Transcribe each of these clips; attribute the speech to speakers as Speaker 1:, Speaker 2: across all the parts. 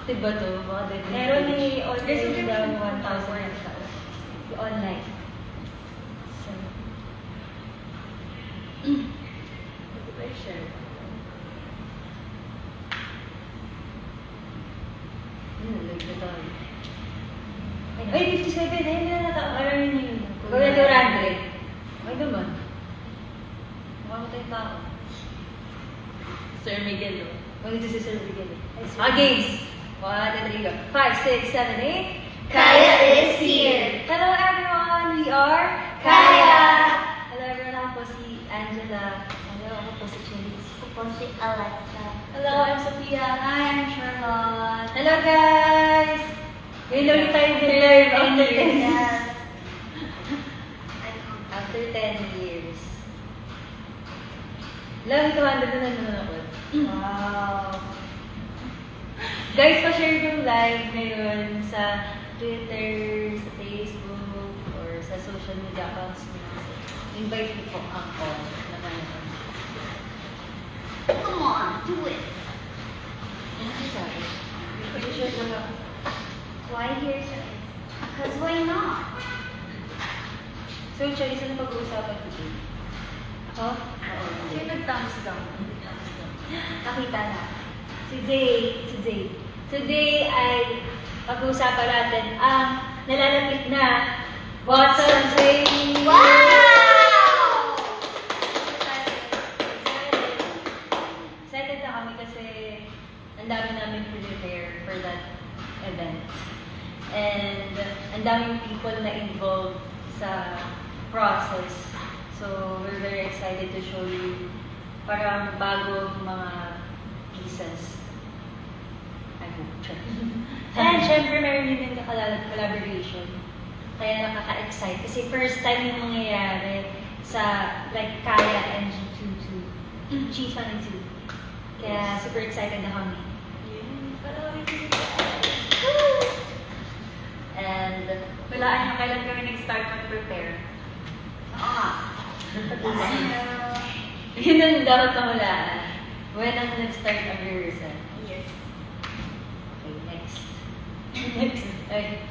Speaker 1: active ba to? Baka dead.
Speaker 2: Meron ni
Speaker 1: There's
Speaker 2: online
Speaker 1: a
Speaker 2: 1,000 online. So,
Speaker 1: share. Nagtatawag. Ay, 57! Ayun na natawag. Maraming yun.
Speaker 2: Kuya 200.
Speaker 1: Ay naman. Mukha mo tayong tao. Sir Miguel, oh. Nandito si Sir Miguel. Games! 1, 2, 3, go. 5, 6, 7, 8.
Speaker 3: Kaya is here.
Speaker 1: Hello everyone! We are
Speaker 3: Kaya!
Speaker 1: Hello everyone! Ako po si Angela. Hello, ako po si Cherise.
Speaker 3: Ako po si Alexa.
Speaker 1: Hello, I'm Sophia.
Speaker 3: Hi, I'm Charlotte.
Speaker 1: Hello guys! Ngayon ulit tayo live after 10 years.
Speaker 3: Yes.
Speaker 1: After 10 years. Love, ito, ando na nanonood.
Speaker 3: Wow.
Speaker 1: Guys, pa-share yung live ngayon sa Twitter, sa Facebook, or sa social media accounts niyo. Invite niyo po ako na manonood.
Speaker 3: Come on, do it.
Speaker 1: Ano siya sabi? I-share ko lang.
Speaker 3: Why here, sir? Because why not?
Speaker 1: So, Charlie, saan ang pag-uusapan ko dito? Ako? Oo.
Speaker 2: Sino nag-thumbs down?
Speaker 3: Nakita na.
Speaker 1: Si Zay. Today ay pag-uusapan natin ang nalalapit na Watson's Baby!
Speaker 3: Wow!
Speaker 1: Excited na kami kasi ang dami namin prepare for that event. And ang daming people na involved sa process. So, we're very excited to show you parang bagong mga pieces. I hope. And syempre, meron din collaboration. Kaya nakaka-excite. Kasi first time yung mangyayari sa like Kaya and G22. G22. Kaya super excited na kami. And
Speaker 2: Walaan nyo kailan kami nag-start mag-prepare.
Speaker 1: yun ang dapat nahulaan. When ang nag-start ang rehearsal.
Speaker 2: Yes.
Speaker 1: Okay, next. Next. Ay.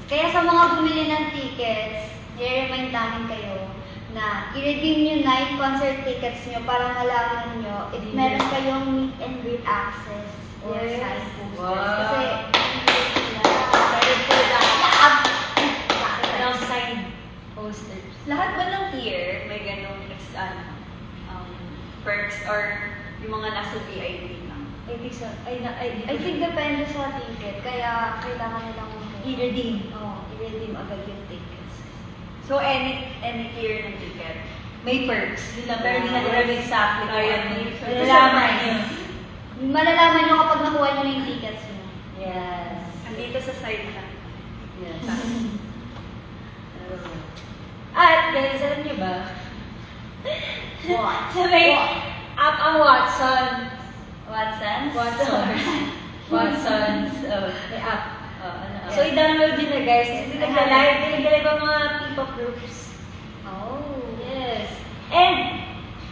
Speaker 3: Kaya sa mga bumili ng tickets, i-remind namin kayo na i-redeem nyo na yung concert tickets nyo para malaman nyo if meron kayong meet and greet access or
Speaker 1: Yes.
Speaker 3: sign posters.
Speaker 1: Wow.
Speaker 3: Kasi,
Speaker 1: Excited for that.
Speaker 3: Bakit?
Speaker 1: Anong signed posters?
Speaker 2: Lahat ba ng tier may ganong perks or yung mga nasa VIP lang?
Speaker 1: I think so.
Speaker 3: I think depende sa ticket, kaya kailangan nilang
Speaker 1: i-redeem.
Speaker 3: i-redeem agad yung tickets.
Speaker 2: So, any tier ng ticket?
Speaker 1: May perks. Yun lang. Pero hindi natin alam exactly.
Speaker 2: Kaya
Speaker 1: kung ano.
Speaker 2: ni-
Speaker 1: Malalaman nyo.
Speaker 3: Malalaman nyo kapag nakuha nyo na yung tickets nyo.
Speaker 1: Yes.
Speaker 2: Andito sa side lang.
Speaker 1: Yes. At, guys, alam niyo ba?
Speaker 3: What?
Speaker 1: Sa may
Speaker 3: What?
Speaker 1: app ang Watson.
Speaker 2: Watsons?
Speaker 1: Watson's. May app. So, i-download din na guys. Kasi nag-live ang mga P-pop groups.
Speaker 3: Oh.
Speaker 1: Yes. And,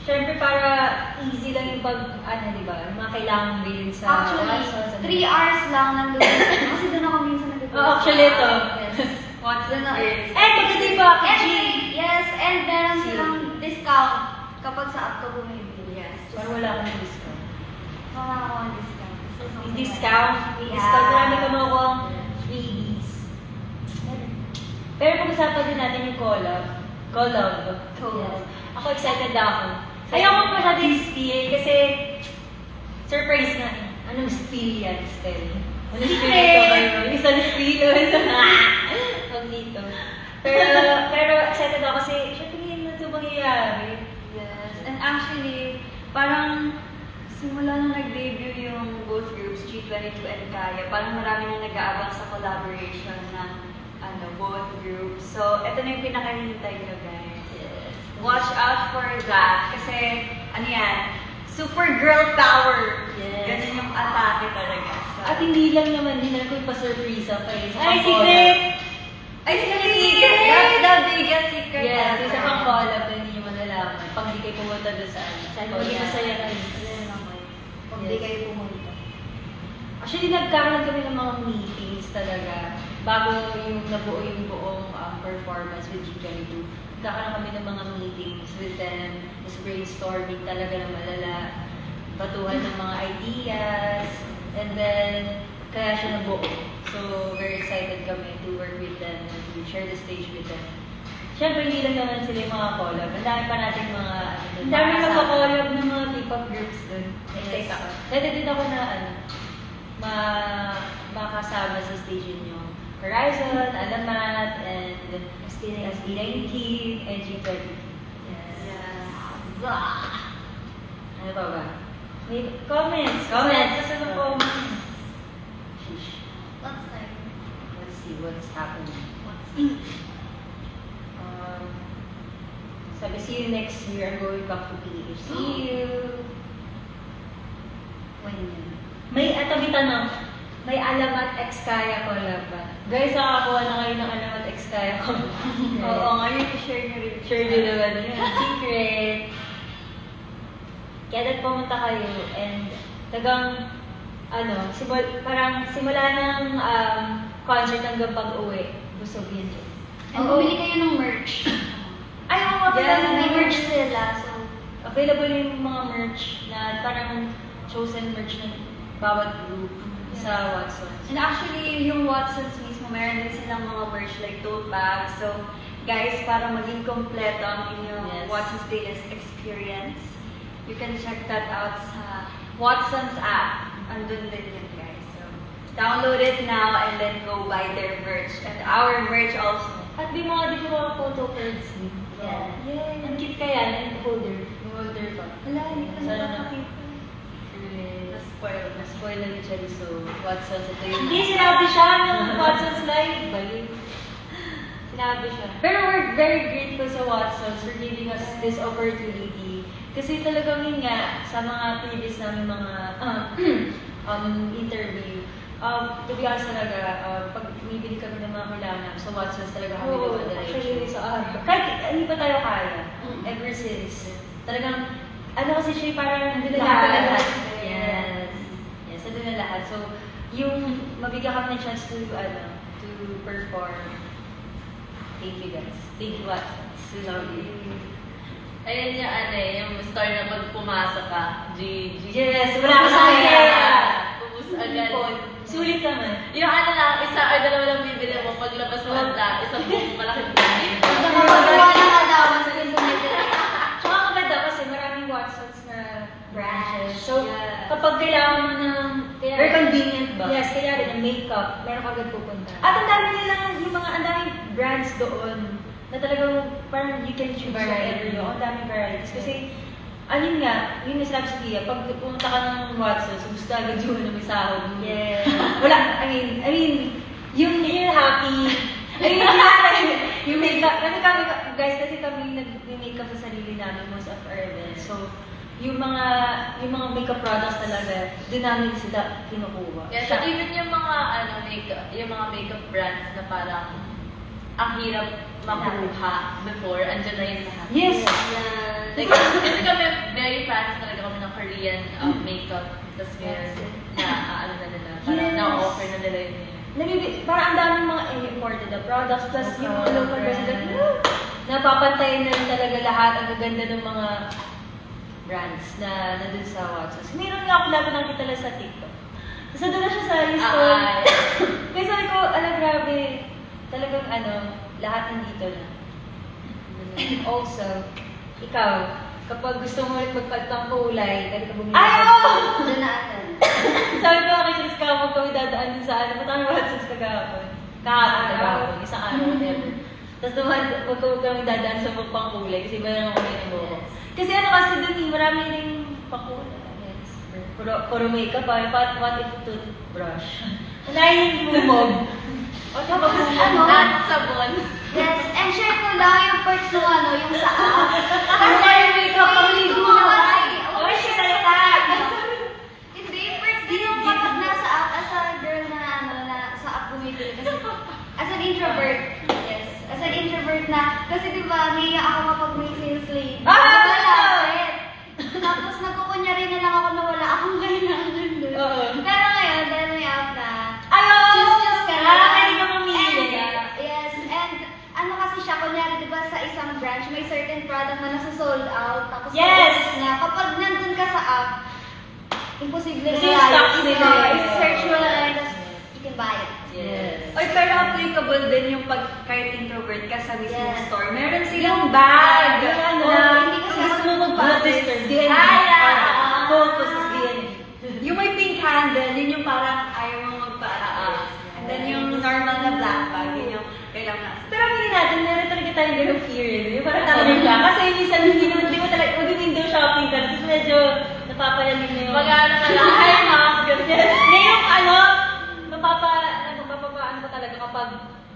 Speaker 1: syempre para easy lang yung di ba? Yung mga kailangan bilhin sa
Speaker 3: Actually, 3 hours lang nandun. Kasi doon ako minsan nag-go.
Speaker 1: Actually, ito.
Speaker 3: Yes.
Speaker 2: Watsons is...
Speaker 1: And, maganda yung packaging.
Speaker 3: And meron silang discount kapag sa app ka bumibili.
Speaker 2: Yes.
Speaker 1: Parang wala akong discount.
Speaker 3: Wala akong discount.
Speaker 1: May discount. May discount. Marami ka makuha freebies. Pero pag-usapan din natin yung collab. Yes. Ako excited ako. Ayoko masyado yung spiel kasi surprise nga eh. Anong spiel yan, Stel? Anong spiel ito kayo? Yung isang spiel o isang Huwag dito. Pero excited ako kasi syempre hindi na ito mangyayari.
Speaker 2: Yes. And actually, parang simula nung nag-debut yung both groups, G22 and Kaya, parang marami na nag-aabang sa collaboration ng both groups. So, ito na yung pinakahintay nyo, guys.
Speaker 1: Yes.
Speaker 2: Watch out for that. Kasi, super girl power.
Speaker 1: Yes.
Speaker 2: Ganun yung atake talaga. So,
Speaker 1: At hindi lang naman, hindi na ko ipa-surprise pa eh.
Speaker 2: ay, secret! Ay, secret! That's the biggest secret
Speaker 1: Yes,
Speaker 2: ever.
Speaker 1: isa pang collab na hindi nyo malalaman. Pag hindi kayo pumunta doon sa ano. Sana maging masaya kayo.
Speaker 3: Pag di
Speaker 1: Yes.
Speaker 3: kayo pumunta.
Speaker 1: Actually, nagkaroon kami ng mga meetings talaga bago yung nabuo yung buong performance with G22. Nagkakaroon kami ng mga meetings with them, just brainstorming talaga ng malala, batuhan ng mga ideas, and then kaya siya nabuo. So, very excited kami to work with them and to share the stage with them. Siyempre, hindi lang naman sila yung mga collab. Ang dami pa natin mga,
Speaker 2: Ang dami
Speaker 1: mga
Speaker 2: magka-collab ng mga K-pop groups dun.
Speaker 1: Excited ako. Pwede din ako na, makasama sa stage niyo. Horizon, Alamat, and SB19, and G20. Yes. Ano pa ba? May comments!
Speaker 2: Kasi ng comments.
Speaker 1: Sheesh.
Speaker 3: What's like?
Speaker 1: Let's see what's happening. Sabi, see you next year. I'm going back to PH. See you!
Speaker 3: When yun?
Speaker 1: May tanong. May Alamat X Kaya collab ba? Guys, nakakuha na kayo ng Alamat X Kaya collab.
Speaker 2: Oo, ngayon i-share nyo rin.
Speaker 1: Sure din naman yun. Secret. Kaya dapat pumunta kayo and tagang parang simula ng concert hanggang pag-uwi. Busog yun.
Speaker 3: And bumili kayo ng merch.
Speaker 1: Ay, oo nga pala.
Speaker 3: Yeah, may merch sila. So,
Speaker 1: Available yung mga merch na parang chosen merch ng bawat group sa Watsons.
Speaker 2: And actually, yung Watsons mismo, meron din silang mga merch like tote bags. So, guys, para maging kompleto ang inyong
Speaker 1: Yes.
Speaker 2: Watsons Playlist experience, you can check that out sa Watsons app. Andun din yun, guys. So, download it now and then go buy their merch. And our merch also.
Speaker 1: At di mga photo cards din.
Speaker 3: Yeah.
Speaker 1: Yay! Ang cute kaya, yung holder. Yung holder pa.
Speaker 2: Wala, hindi ko
Speaker 1: Sana
Speaker 2: na
Speaker 1: na.
Speaker 2: nakakita.
Speaker 1: Na-spoil na ni Cherry, so Watsons, ito yung...
Speaker 2: Hindi, sinabi siya ng Watsons Live.
Speaker 1: Balik.
Speaker 2: Sinabi siya.
Speaker 1: Pero we're very grateful sa Watsons for giving us this opportunity. Kasi talagang yun nga, sa mga previous namin mga interview, to be honest talaga, pag bumibili kami ng mga kailangan, sa Watsons talaga kami
Speaker 2: Oo,
Speaker 1: dumadiretso.
Speaker 2: actually, sa araw.
Speaker 1: Kahit hindi pa tayo kaya, ever since, talagang, kasi siya parang nandun na
Speaker 2: Lahat.
Speaker 1: lahat. Yes. Yes, nandun na lahat. So, yung mabigyan kami ng chance to perform. Thank you guys. Thank you Watsons. We love you.
Speaker 4: Ayun yung yung story na pag pumasok ka,
Speaker 1: Yes, wala ka sa kaya.
Speaker 4: Pupus agad.
Speaker 1: Sulit naman.
Speaker 4: Yung lang, isa or dalawa lang bibili mo, paglabas mo handa, isang buong malaking bibili.
Speaker 3: nakakagawa ng allowance sa United.
Speaker 1: Tsaka maganda kasi maraming Watsons na branches. So,
Speaker 2: Yeah.
Speaker 1: kapag kailangan mo ng...
Speaker 2: Very convenient ba?
Speaker 1: Yes, kaya rin ng makeup, meron ka agad pupunta. At ang dami nilang, yung mga, ang daming brands doon na talagang parang you can choose
Speaker 2: Variety.
Speaker 1: whatever. Ang daming varieties. Kasi, ayun nga, yung sinabi sa Tia, pag pumunta ka ng Watsons, gusto agad yung may sahod.
Speaker 2: Yes.
Speaker 1: Wala, I mean, yung you're happy. Yung makeup, kasi kami nag-makeup sa sarili namin most of our events. So, yung mga makeup products talaga, doon namin sila kinukuha.
Speaker 4: Yeah, so even yung mga makeup brands na parang ang hirap makuha before, andyan na yung lahat.
Speaker 1: Yes!
Speaker 4: Like, kasi kami, very fans talaga kami ng Korean makeup. Tapos ngayon, na nila, parang
Speaker 1: Yes.
Speaker 4: na-offer na nila yun.
Speaker 1: Parang ang daming mga imported na products, plus yung mga local
Speaker 2: brands.
Speaker 1: brands, napapantayin na rin talaga lahat. Ang gaganda ng mga brands na nandun sa Watsons. Meron nga ako lalo nakita lang sa TikTok. Tapos nandun na siya sa store. Kaya sabi ko, grabe. Talagang lahat nandito na. Also, ikaw, kapag gusto mo ulit magpagtang kulay, pwede ka bumili.
Speaker 3: Doon na agad.
Speaker 1: Sabi ko kay Chris ka, huwag kami dadaan din sa patang Watsons kagahapon. Kahapon, isang araw, whatever. Tapos naman, huwag kami dadaan sa pang kulay kasi meron ako ng buko. Kasi kasi dun marami rin pakulay. Yes. Puro makeup, what if toothbrush? Unahin yung bumog. O tapos
Speaker 4: At sabon.
Speaker 3: Yes, and share ko lang yung perks ng yung sa app.
Speaker 1: Kasi yung makeup, paligo na
Speaker 3: Oh,
Speaker 1: Oy, siya salita!
Speaker 3: Hindi, yung perks din yung kapag nasa app, as a girl na sa app bumibili. Kasi, as an introvert, yes, as an introvert kasi diba, naiya ako kapag may sales lady. Malapit. Tapos nagkukunyari na lang ako na wala akong ganyan. imposible
Speaker 1: Kasi
Speaker 3: na
Speaker 1: yung stocks nila,
Speaker 3: search mo na lang, tapos you can buy it.
Speaker 1: Yes.
Speaker 2: Oy, pero applicable din yung pag kahit introvert ka sa mismong
Speaker 3: Yes.
Speaker 2: store. Meron silang bag
Speaker 1: Yung ano,
Speaker 2: na
Speaker 3: hindi kasi
Speaker 2: kung gusto mo
Speaker 1: Mga
Speaker 2: mag-purchase.
Speaker 1: sister, DND. Focus is DND.
Speaker 2: Yung may pink handle, yun yung parang ayaw mo magpa-aas. And then yung normal na black bag, yun yung kailangan.
Speaker 1: Pero hindi natin, meron talaga tayong ganung fear yun. Yung parang tama ka. Kasi minsan hindi mo talaga, mag-window shopping ka, tapos medyo napapalalim na yung...
Speaker 4: Mag-ano ka lang, hi ma'am, ganyan.
Speaker 1: Ngayong ano, mapapapaan ko talaga kapag,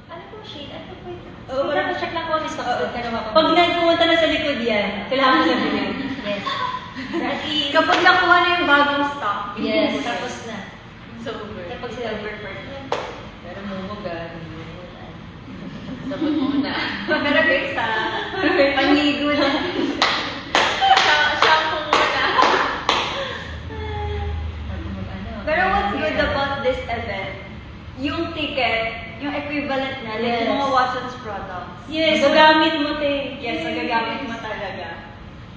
Speaker 1: ano po shade, ano po ito? Oo, parang check lang ko, miss ako. Pag nagpumunta na sa likod yan, kailangan na bilhin. Yes. At least,
Speaker 2: Kapag nakuha na yung bagong stock,
Speaker 1: yes, tapos na.
Speaker 4: Sober.
Speaker 1: Kapag sila pero mumuga,
Speaker 4: Sabot muna.
Speaker 2: pero guys, sa panligo na.
Speaker 4: Shampoo muna.
Speaker 2: Pero what's good about this event? Yung ticket, yung equivalent na, like
Speaker 1: Yes.
Speaker 2: yung mga Watson's products.
Speaker 1: Yes, gagamit mo, te.
Speaker 2: Yes, magagamit mo talaga.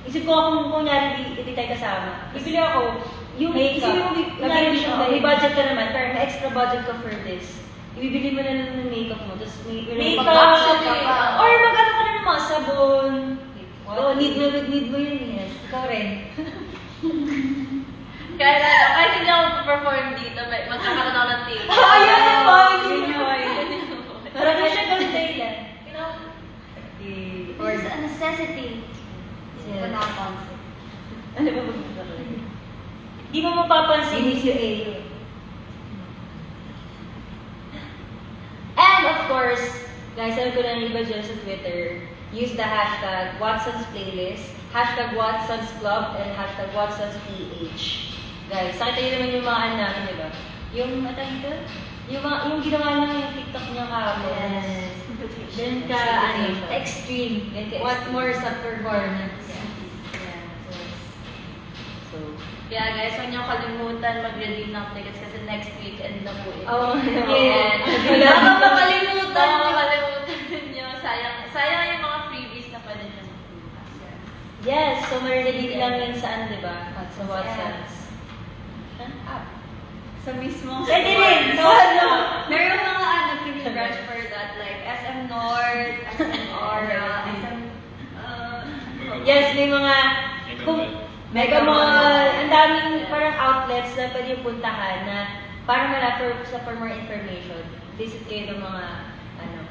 Speaker 1: Isip ko kung kunyari hindi tayo kasama. Bibili ako, yung
Speaker 2: Makeup.
Speaker 1: isipin mo, kunyari
Speaker 2: Nabibili
Speaker 1: siya,
Speaker 2: ako.
Speaker 1: may budget ka naman, pero may extra budget ka for this. Ibibili mo na lang ng makeup mo, tapos may makeup,
Speaker 4: Actually,
Speaker 1: or magano ka na ng mga sabon. Oo, need mo yun, yes. Ikaw rin.
Speaker 4: Kaya lang, kahit hindi ako perform dito, magkakaroon ako ng ticket.
Speaker 1: Ayun yung point.
Speaker 2: Yun yung point.
Speaker 1: Parang na siya gawin tayo lang.
Speaker 3: It's a necessity.
Speaker 1: Yes.
Speaker 3: Ito na ang concept.
Speaker 1: Ano ba ba? Di mo mapapansin, is yung A. And of course, guys, sabi ko na iba dyan sa Twitter, use the hashtag Watson's Playlist, hashtag Watson's Club, and hashtag Watson's PH. Guys, nakita niyo naman yung mga ano namin, di ba? Yung, ano dito? Yung ginawa niya yung TikTok niya kahapon.
Speaker 3: Yes.
Speaker 1: Ganun ka, ano, extreme. Ganun ka, what more sa performance.
Speaker 2: Yeah.
Speaker 1: So,
Speaker 4: Kaya guys, huwag niyo kalimutan mag-redeem ng tickets kasi next weekend na po ito.
Speaker 1: oh,
Speaker 4: Yes.
Speaker 2: Baka makalimutan
Speaker 4: Baka
Speaker 2: niyo.
Speaker 4: makalimutan niyo. Sayang yung mga freebies na pwede niyo makuha.
Speaker 1: yes, so mariredeem lang yun saan, di ba? Sa Watson's.
Speaker 2: Sa mismong
Speaker 1: Pwede
Speaker 2: store.
Speaker 1: rin. So, ano?
Speaker 2: Meron mga ano, branch for that, like SM North, SM Aura, SM...
Speaker 1: Yes, may mga Mega Mall, ang daming parang outlets na pwede yung puntahan na para for more information, visit kayo ng mga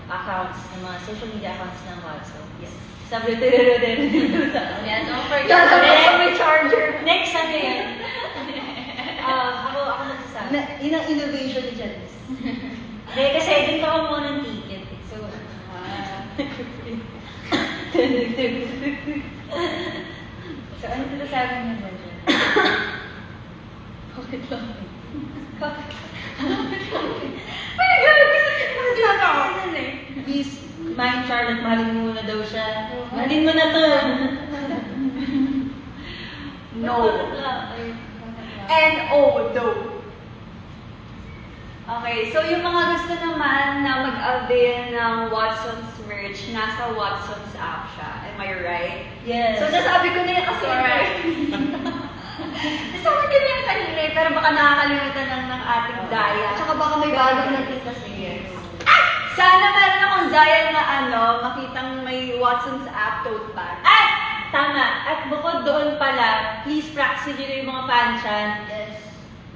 Speaker 1: accounts, ng mga social media accounts ng Watson. Yes. Sabi
Speaker 4: Yeah, don't forget.
Speaker 2: Lalabas may charger.
Speaker 1: Next, ano yan? Ako magsasabi. Yun ang innovation ni Janice. Hindi, kasi din ka kumuha ng ticket. So, so ano sinasabi niyo ba dyan? Bakit lang?
Speaker 2: Ay, grabe! Nagkakaroon eh.
Speaker 1: Please, Mike Charlotte, mahalin mo muna daw siya. Mahalin mo na to.
Speaker 2: No. N-O, no. Okay, so yung mga gusto naman na mag-avail ng Watson's merch, nasa Watson's app siya. Am I right?
Speaker 1: Yes.
Speaker 2: So, nasabi ko na yan kasi
Speaker 4: Alright.
Speaker 2: nasabi ko na yan kanina eh, pero baka nakakalimutan lang ng ating Zaya.
Speaker 3: Tsaka baka may bagong natin kasi.
Speaker 2: Yes. Sana meron akong Zaya na makitang may Watson's app tote bag.
Speaker 1: At, tama. At bukod doon pala, please practice nyo yung mga panchan.
Speaker 3: Yes.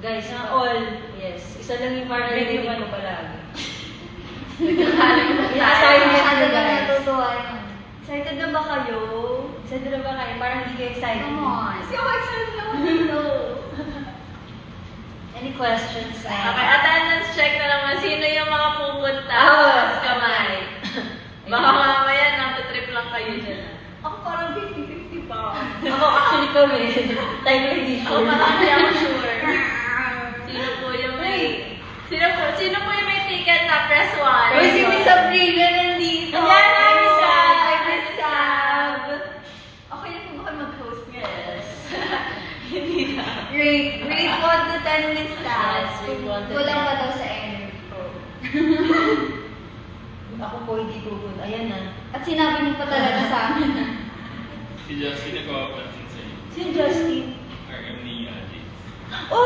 Speaker 1: Guys, na all. Yes. Isa lang yung para narinig ko palagi.
Speaker 3: Masyado ka natutuwa yun.
Speaker 2: Excited na ba kayo?
Speaker 1: Excited na ba kayo? Parang hindi kayo excited.
Speaker 3: Come on.
Speaker 2: Kasi ako excited ako dito.
Speaker 1: Any questions?
Speaker 4: Okay, attendance check na naman. Sino yung mga pupunta?
Speaker 1: Oh,
Speaker 4: Taas kamay. Baka mamaya nang-trip lang kayo dyan.
Speaker 2: Ako parang 50-50 pa.
Speaker 1: Ako actually kami. Tayo ko hindi
Speaker 4: Ako
Speaker 1: sure.
Speaker 4: parang hindi ako sure. Sino po yung may... Sino po yung may ticket na press 1?
Speaker 2: Uy, si Miss Sabrina nandito.
Speaker 1: Ayan, hi, Miss Sab.
Speaker 2: Hi, Miss Sab. Okay na po ba kayo mag-host ngayon?
Speaker 4: Hindi na.
Speaker 2: Rate 1 to 10, Miss Sab.
Speaker 1: Yes, we want to-
Speaker 3: Kulang pa daw sa energy ko.
Speaker 1: Ako po hindi pupunta. Ayan na.
Speaker 3: At sinabi mo pa talaga sa akin.
Speaker 5: Si Justin nagpapapansin sa'yo.
Speaker 1: Sino Justin?
Speaker 5: RM ni Ate.
Speaker 1: Oh!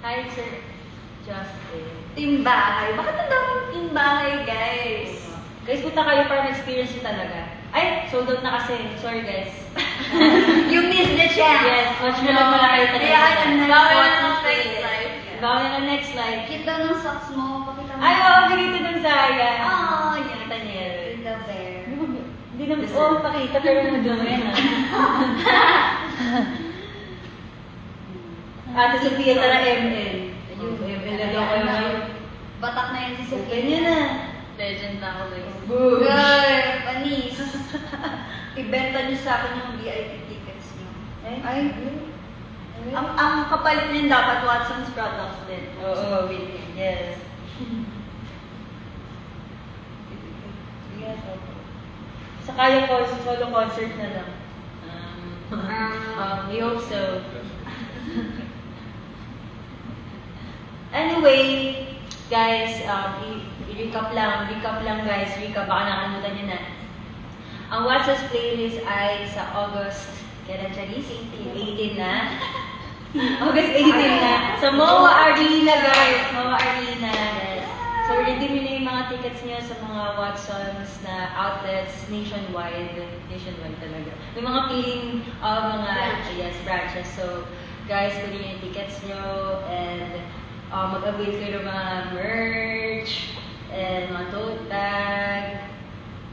Speaker 1: Hi, Sir Justin.
Speaker 2: Team Bahay. Bakit ang daming Team Bahay, guys?
Speaker 1: Guys, punta kayo para ma-experience nyo talaga. Ay, sold out na kasi. Sorry, guys.
Speaker 2: You missed the chance.
Speaker 1: Yes, watch nyo lang pala kayo talaga.
Speaker 2: Kaya ang next
Speaker 4: Bawal
Speaker 2: one
Speaker 4: na
Speaker 2: is
Speaker 4: next
Speaker 2: this.
Speaker 4: live.
Speaker 1: Bawal na next live.
Speaker 3: Cute daw ng socks mo. Pakita mo.
Speaker 1: Ay, oo, ganito dun sa ayan.
Speaker 2: Oh,
Speaker 1: Nakita niyo yun.
Speaker 3: The bear.
Speaker 1: Hindi naman, oo, pakita, pero madumi yan, ah. Ate Sofia, tara ML. Ayun, ML na daw kayo ngayon.
Speaker 3: Batak na yan si
Speaker 1: Open
Speaker 3: Sophia.
Speaker 1: nyo na.
Speaker 4: Legend na ako, guys.
Speaker 1: Boom!
Speaker 3: Girl, panis.
Speaker 2: Ibenta niyo sa akin yung VIP tickets niyo.
Speaker 3: Ay.
Speaker 2: Ang kapalit niyan dapat Watson's products din.
Speaker 1: Oo, yes. Saka yung solo concert na lang. We hope so. Anyway, guys, recap lang guys, baka nakalimutan nyo na. Ang What's Us playlist ay sa August, kailan Charis? 18 na. August 18 na. Sa MOA Arena, guys. MOA Arena, yes. So, redeem nyo na yung mga tickets nyo sa mga Watsons na outlets nationwide. Nationwide talaga. May mga piling mga branches. So, guys, kunin nyo yung tickets nyo and mag-avail kayo ng mga merch and mga tote bag.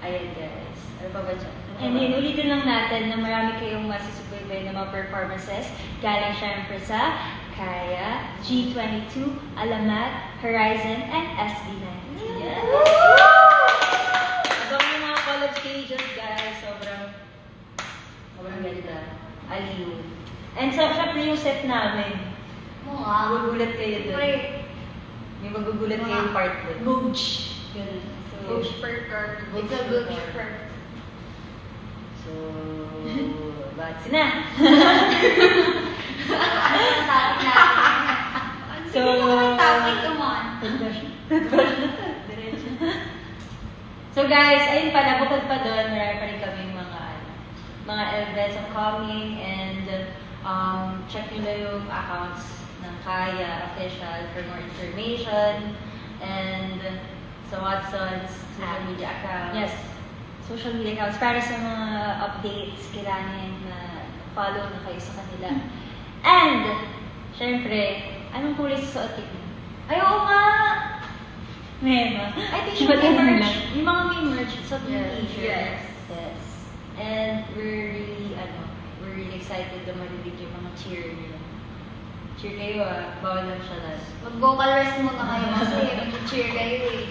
Speaker 1: Ayan, guys. Ano pa ba dyan? And yun, ulitin lang natin na marami kayong masusubaybay na mga performances. Galing syempre sa Kaya, G22, Alamat, Horizon, and SB19. Yes! Abangan yung mga college pages, guys. Sobrang ganda. Aliw. And syempre yung set namin. Magugulat kayo doon. May magugulat kayong part doon.
Speaker 2: Booch.
Speaker 1: Ganun. So,
Speaker 2: Booch per card.
Speaker 3: It's a good per.
Speaker 1: So, batsi na. So,
Speaker 3: Topic, come on.
Speaker 1: So guys, ayun pala, bukod pa doon, marami pa rin kami mga events upcoming and check nyo na yung accounts ng Kaya Official for more information and sa Watson's social media accounts. Yes, social media accounts para sa mga updates, kailangan na follow na kayo sa kanila. And, syempre, anong kulay susuotin mo? Ay, oo nga! Mema. Ay, t-shirt may merch. Yung mga may merch, suot yung t-shirt. Yes. And we're really excited na marinig yung mga cheer nila. Cheer kayo bawal lang siya lang.
Speaker 3: Mag-vocal rest muna kayo kasi mag-cheer kayo eh.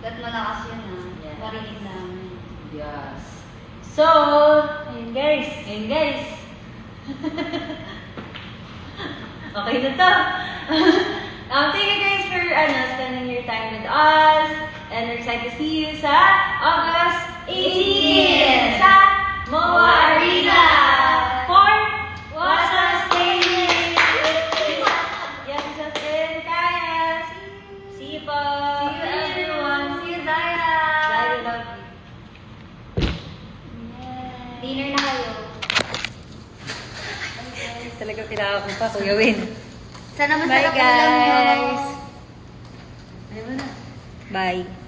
Speaker 3: Dat malakas yun
Speaker 1: Yeah.
Speaker 3: Marinig namin.
Speaker 1: Yes. So, ayun guys. Okay na to. Thank you guys for spending your time with us. And we're excited to see you sa August 18 sa MOA Arena for What's Us Playlist. Yes, Justin, Kaya. See you po.
Speaker 3: See you everyone. See you, Zaya.
Speaker 1: Bye, we love you.
Speaker 3: Dinner na kayo.
Speaker 1: Talaga pinaka ko pa, Kuya Win.
Speaker 3: Sana
Speaker 1: Bye,
Speaker 3: masarap ang ulam nyo.
Speaker 1: guys. Bye.